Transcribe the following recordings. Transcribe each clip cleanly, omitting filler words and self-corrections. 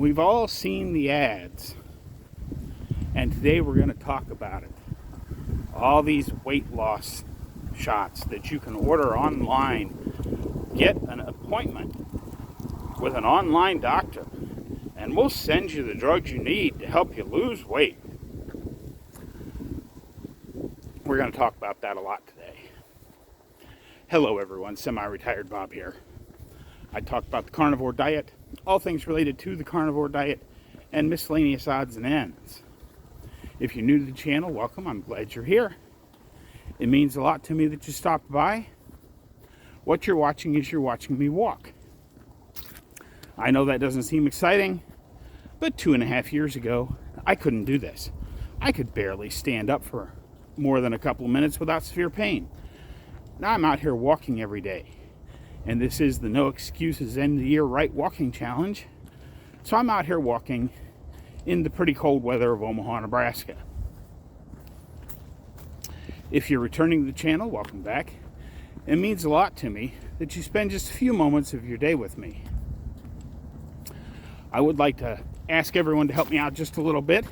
We've all seen the ads, and today we're going to talk about it. All these weight loss shots that you can order online. Get an appointment with an online doctor, and we'll send you the drugs you need to help you lose weight. We're going to talk about that a lot today. Hello everyone, Semi-Retired Bob here. I talk about the carnivore diet, all things related to the carnivore diet, and miscellaneous odds and ends. If you're new to the channel, welcome. I'm glad you're here. It means a lot to me that you stopped by. What you're watching is you're watching me walk. I know that doesn't seem exciting, but 2.5 years ago, I couldn't do this. I could barely stand up for more than a couple of minutes without severe pain. Now I'm out here walking every day. And this is the No Excuses End of the Year Right Walking Challenge. So I'm out here walking in the pretty cold weather of Omaha, Nebraska. If you're returning to the channel, welcome back. It means a lot to me that you spend just a few moments of your day with me. I would like to ask everyone to help me out just a little bit.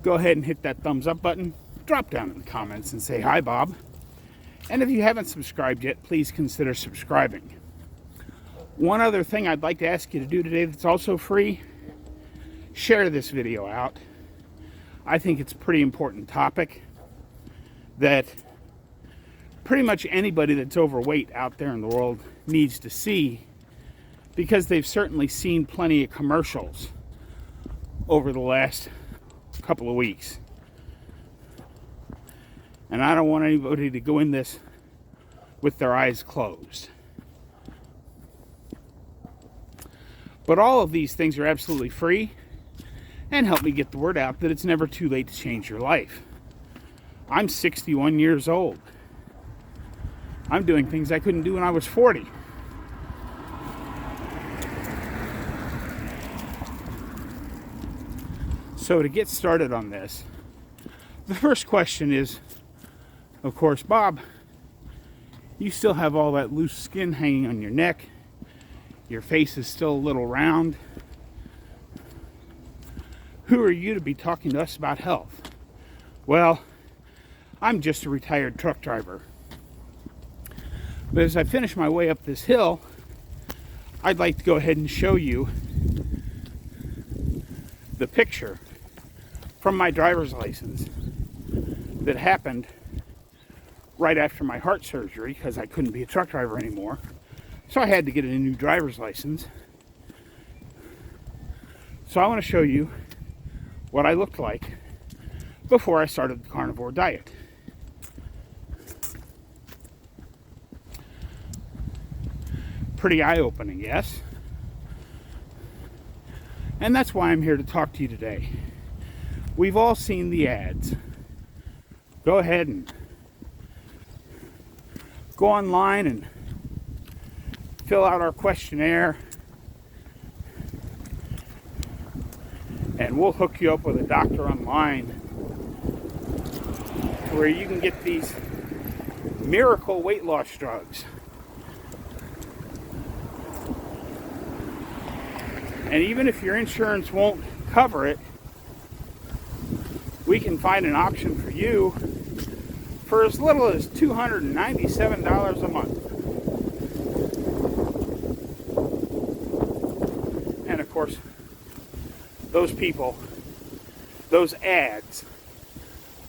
Go ahead and hit that thumbs up button. Drop down in the comments and say, "Hi, Bob." And if you haven't subscribed yet, please consider subscribing. One other thing I'd like to ask you to do today that's also free, share this video out. I think it's a pretty important topic that pretty much anybody that's overweight out there in the world needs to see, because they've certainly seen plenty of commercials over the last couple of weeks. And I don't want anybody to go in this with their eyes closed. But all of these things are absolutely free and help me get the word out that it's never too late to change your life. I'm 61 years old. I'm doing things I couldn't do when I was 40. So to get started on this, the first question is, of course, Bob, you still have all that loose skin hanging on your neck. Your face is still a little round. Who are you to be talking to us about health? Well, I'm just a retired truck driver. But as I finish my way up this hill, I'd like to go ahead and show you the picture from my driver's license that happened right after my heart surgery, because I couldn't be a truck driver anymore. So I had to get a new driver's license. So I want to show you what I looked like before I started the carnivore diet. Pretty eye-opening, yes? And that's why I'm here to talk to you today. We've all seen the ads. Go ahead and go online and fill out our questionnaire, and we'll hook you up with a doctor online where you can get these miracle weight loss drugs. And even if your insurance won't cover it, we can find an option for you for as little as $297 a month. And of course, those people, those ads,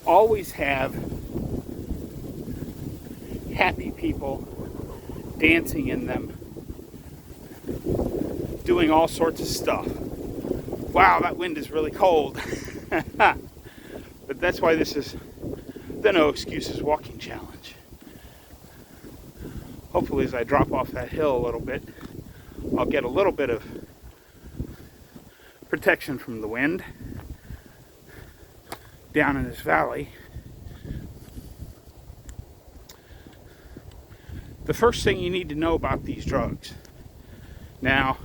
always have happy people dancing in them, doing all sorts of stuff. Wow, that wind is really cold. But that's why this is the No Excuses Walking Challenge. Hopefully as I drop off that hill a little bit, I'll get a little bit of protection from the wind down in this valley. The first thing you need to know about these drugs. Now,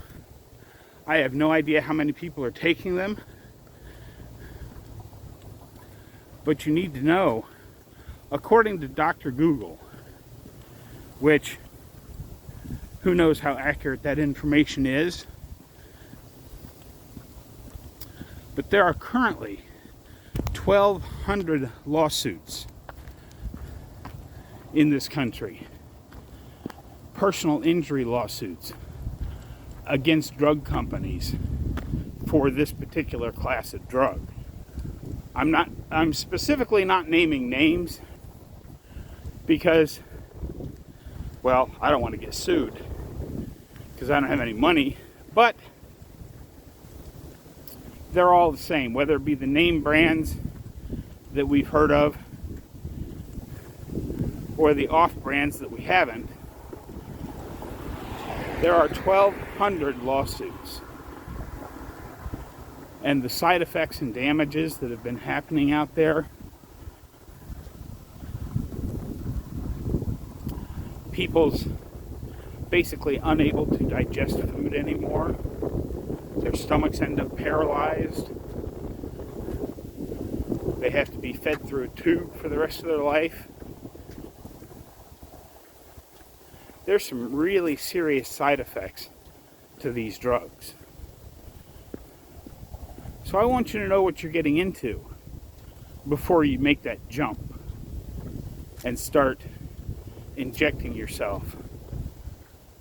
I have no idea how many people are taking them, but you need to know, according to Dr. Google, which, who knows how accurate that information is, But there are currently 1,200 lawsuits in this country, personal injury lawsuits against drug companies for this particular class of drug. I'm specifically not naming names because, well, I don't want to get sued because I don't have any money, but they're all the same, whether it be the name brands that we've heard of or the off brands that we haven't. There are 1,200 lawsuits. And the side effects and damages that have been happening out there, people's basically unable to digest food anymore. Their stomachs end up paralyzed. They have to be fed through a tube for the rest of their life. There's some really serious side effects to these drugs. So I want you to know what you're getting into before you make that jump and start injecting yourself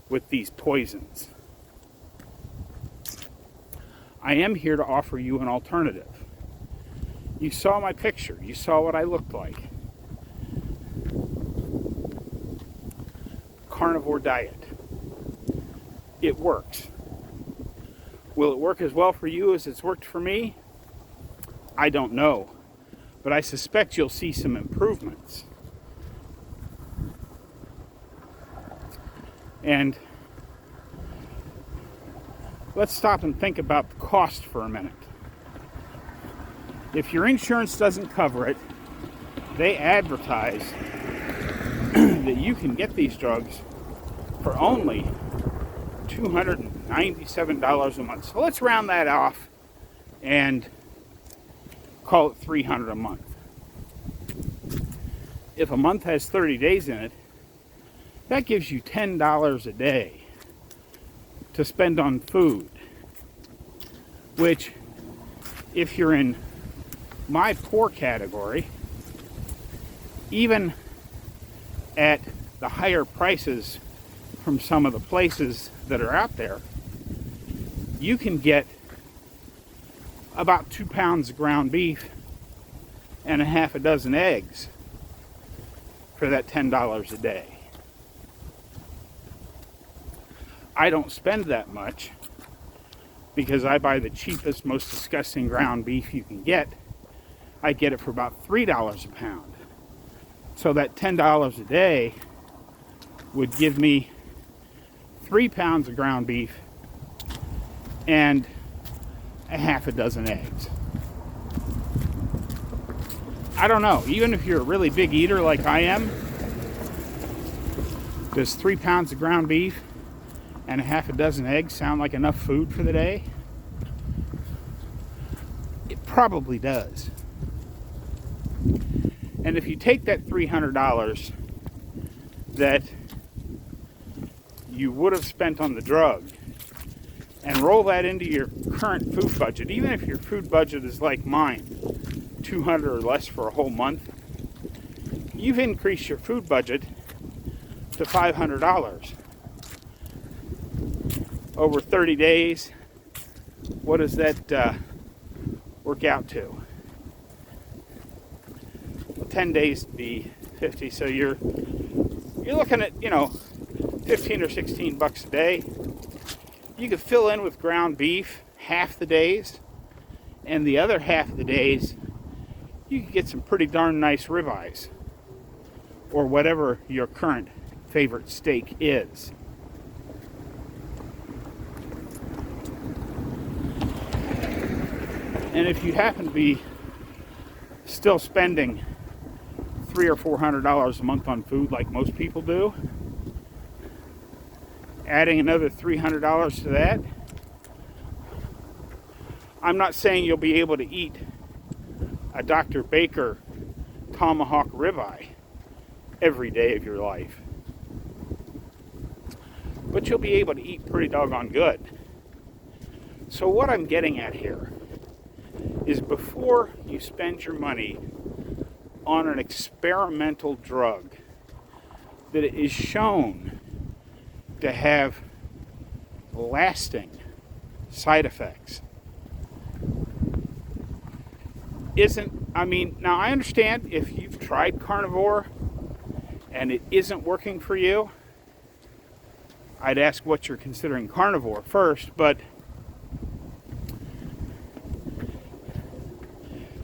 with these poisons. I am here to offer you an alternative. You saw my picture. You saw what I looked like. Carnivore diet. It works. Will it work as well for you as it's worked for me? I don't know. But I suspect you'll see some improvements. And let's stop and think about the cost for a minute. If your insurance doesn't cover it, they advertise that you can get these drugs for only $297 a month. So let's round that off and call it $300 a month. If a month has 30 days in it, that gives you $10 a day to spend on food, which, if you're in my poor category, even at the higher prices from some of the places that are out there, you can get about 2 pounds of ground beef and a half a dozen eggs for that $10 a day. I don't spend that much because I buy the cheapest, most disgusting ground beef you can get. I get it for about $3 a pound. So that $10 a day would give me 3 pounds of ground beef and a half a dozen eggs. I don't know, even if you're a really big eater like I am, does 3 pounds of ground beef and a half a dozen eggs sound like enough food for the day? It probably does. And if you take that $300 that you would have spent on the drug and roll that into your current food budget, even if your food budget is like mine, $200 or less for a whole month, you've increased your food budget to $500. Over 30 days, what does that work out to? 10 days to be 50, so you're looking at, 15 or 16 bucks a day. You could fill in with ground beef half the days, and the other half of the days you could get some pretty darn nice ribeyes or whatever your current favorite steak is. And if you happen to be still spending $300 or $400 a month on food like most people do, adding another $300 to that, I'm not saying you'll be able to eat a Dr. Baker tomahawk ribeye every day of your life, but you'll be able to eat pretty doggone good. So what I'm getting at here is before you spend your money on an experimental drug that is shown to have lasting side effects. Now I understand if you've tried Carnivore and it isn't working for you, I'd ask what you're considering Carnivore first, but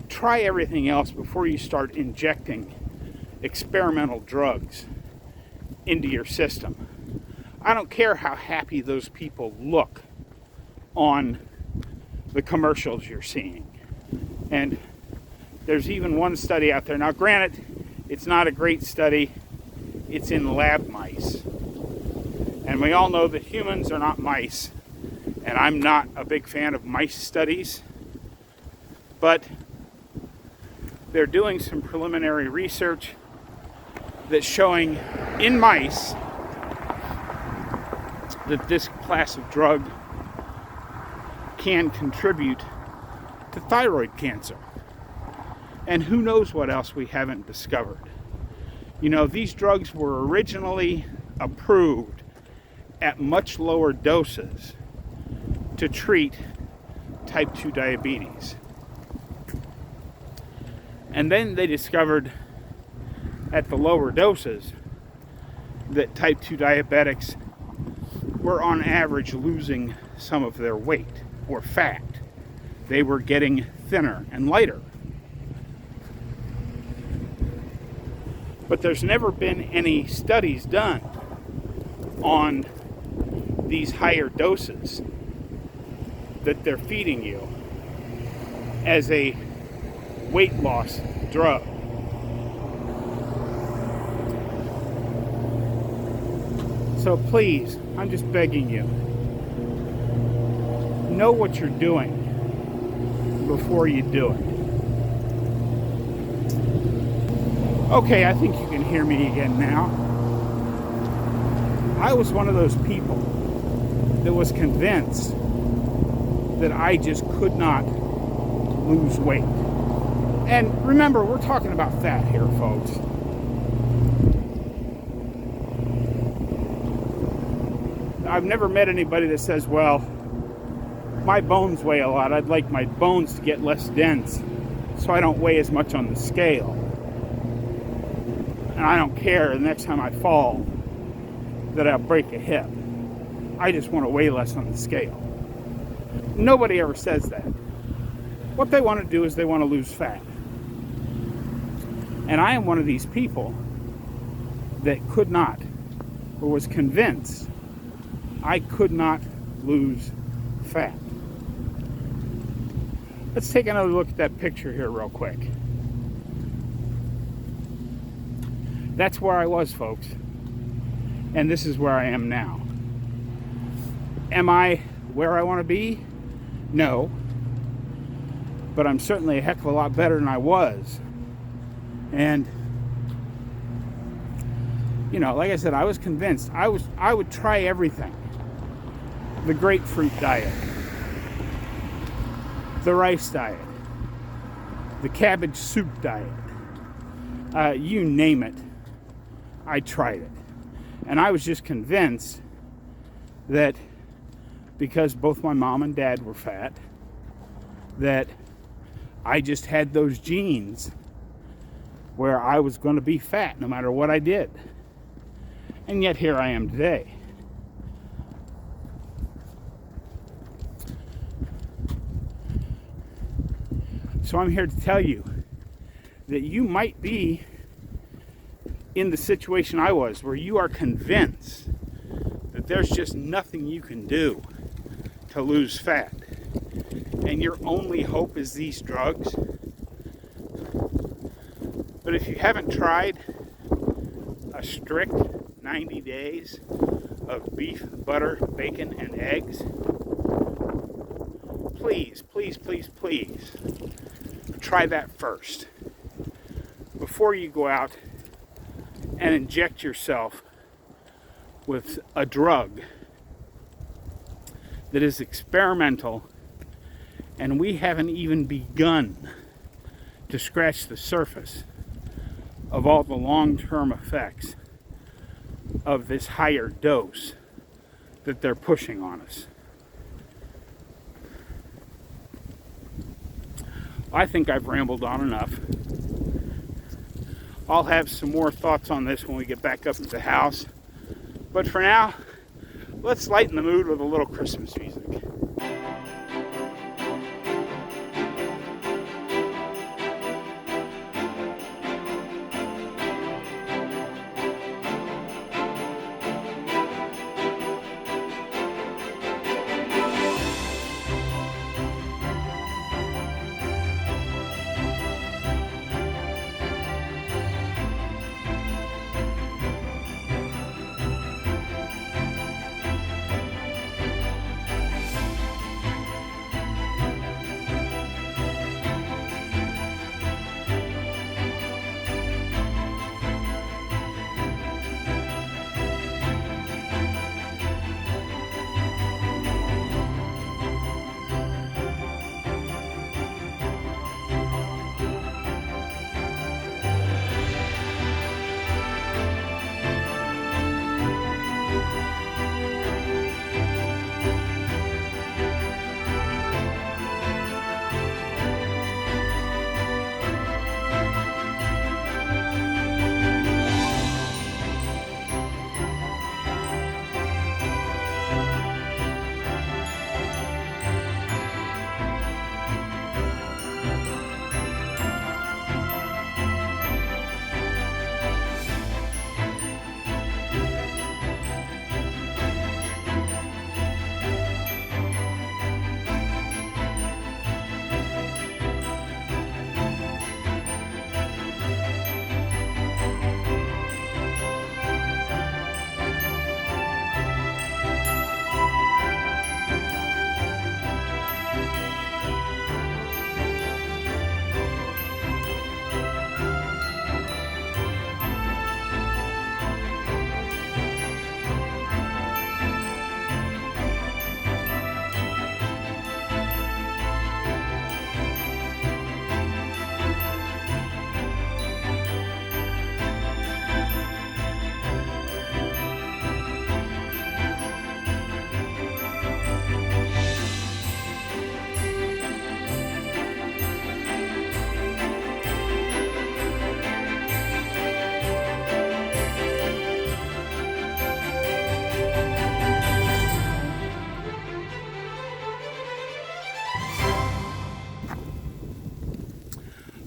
try everything else before you start injecting experimental drugs into your system. I don't care how happy those people look on the commercials you're seeing. And there's even one study out there. Now, granted, it's not a great study. It's in lab mice. And we all know that humans are not mice. And I'm not a big fan of mice studies. But they're doing some preliminary research that's showing in mice that this class of drug can contribute to thyroid cancer. And who knows what else we haven't discovered. You know, these drugs were originally approved at much lower doses to treat type 2 diabetes. And then they discovered at the lower doses that type 2 diabetics were on average losing some of their weight or fat. They were getting thinner and lighter. But there's never been any studies done on these higher doses that they're feeding you as a weight loss drug. So please, I'm just begging you, know what you're doing before you do it. Okay, I think you can hear me again now. I was one of those people that was convinced that I just could not lose weight. And remember, we're talking about fat here, folks. I've never met anybody that says, well, my bones weigh a lot. I'd like my bones to get less dense so I don't weigh as much on the scale. And I don't care the next time I fall that I'll break a hip. I just want to weigh less on the scale. Nobody ever says that. What they want to do is they want to lose fat. And I am one of these people that could not, or was convinced I could not lose fat. Let's take another look at that picture here real quick. That's where I was, folks. And this is where I am now. Am I where I want to be? No. But I'm certainly a heck of a lot better than I was. And, you know, like I said, I was convinced I would try everything. The grapefruit diet, the rice diet, the cabbage soup diet, you name it, I tried it. And I was just convinced that because both my mom and dad were fat, that I just had those genes where I was going to be fat no matter what I did. And yet here I am today. So I'm here to tell you that you might be in the situation I was, where you are convinced that there's just nothing you can do to lose fat. And your only hope is these drugs. But if you haven't tried a strict 90 days of beef, butter, bacon, and eggs, please, please, please, please, try that first before you go out and inject yourself with a drug that is experimental And we haven't even begun to scratch the surface of all the long-term effects of this higher dose that they're pushing on us. I think I've rambled on enough. I'll have some more thoughts on this when we get back up to the house. But for now, let's lighten the mood with a little Christmas music.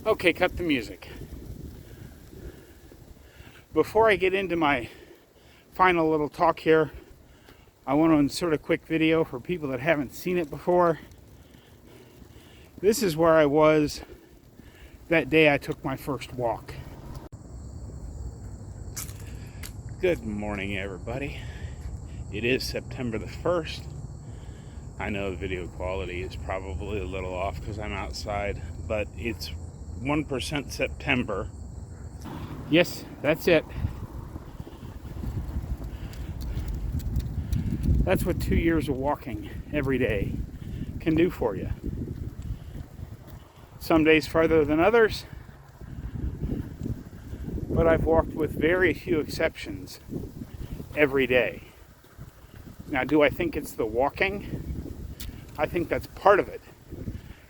Okay, cut the music. Before I get into my final little talk here, I want to insert a quick video for people that haven't seen it before. This is where I was that day I took my first walk. Good morning, everybody. It is September the 1st. I know the video quality is probably a little off because I'm outside, but it's 1% September. Yes, that's it. That's what 2 years of walking every day can do for you. Some days farther than others, but I've walked with very few exceptions every day. Now, do I think it's the walking? I think that's part of it.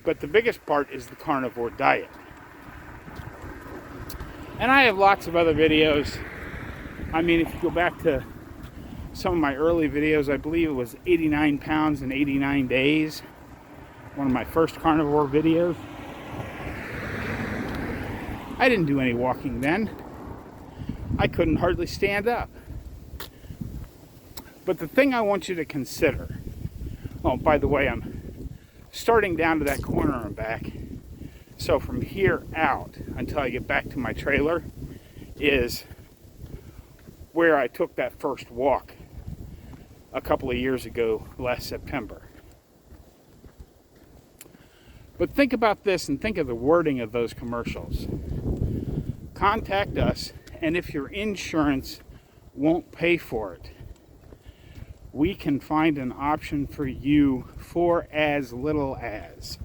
But the biggest part is the carnivore diet. And I have lots of other videos. I mean, if you go back to some of my early videos, I believe it was 89 pounds in 89 days. One of my first carnivore videos. I didn't do any walking then. I couldn't hardly stand up. But the thing I want you to consider, oh, by the way, I'm starting down to that corner and back. So from here out until I get back to my trailer is where I took that first walk a couple of years ago, last September. But think about this and think of the wording of those commercials. Contact us, and if your insurance won't pay for it, we can find an option for you for as little as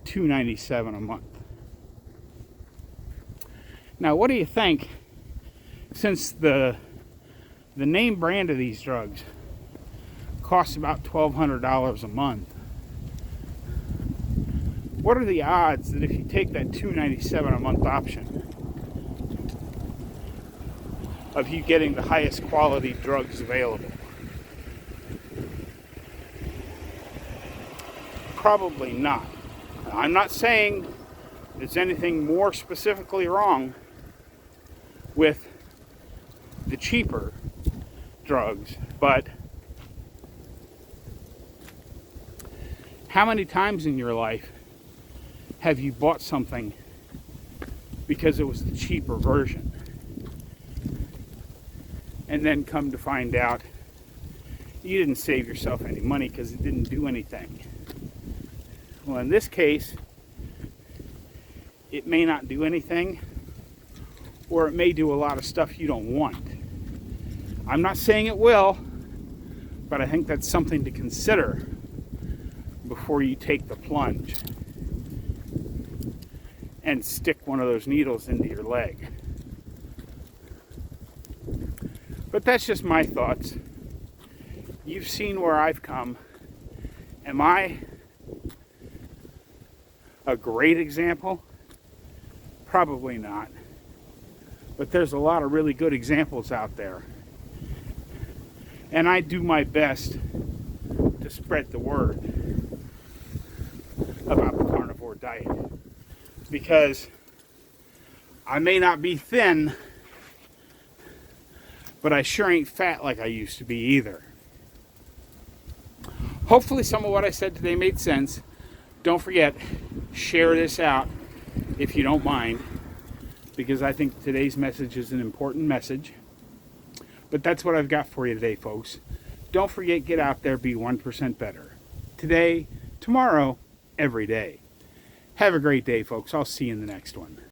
$2.97 a month. Now, what do you think? Since the name brand of these drugs costs about $1,200 a month, what are the odds that if you take that $2.97 a month option of you getting the highest quality drugs available? Probably not. I'm not saying there's anything more specifically wrong with the cheaper drugs, but how many times in your life have you bought something because it was the cheaper version, and then come to find out you didn't save yourself any money because it didn't do anything? Well, in this case, it may not do anything, or it may do a lot of stuff you don't want. I'm not saying it will, but I think that's something to consider before you take the plunge and stick one of those needles into your leg. But that's just my thoughts. You've seen where I've come. Am I a great example? Probably not. But there's a lot of really good examples out there. And I do my best to spread the word about the carnivore diet. Because I may not be thin, but I sure ain't fat like I used to be either. Hopefully some of what I said today made sense. Don't forget, share this out if you don't mind, because I think today's message is an important message. But that's what I've got for you today, folks. Don't forget, get out there, be 1% better. Today, tomorrow, every day. Have a great day, folks. I'll see you in the next one.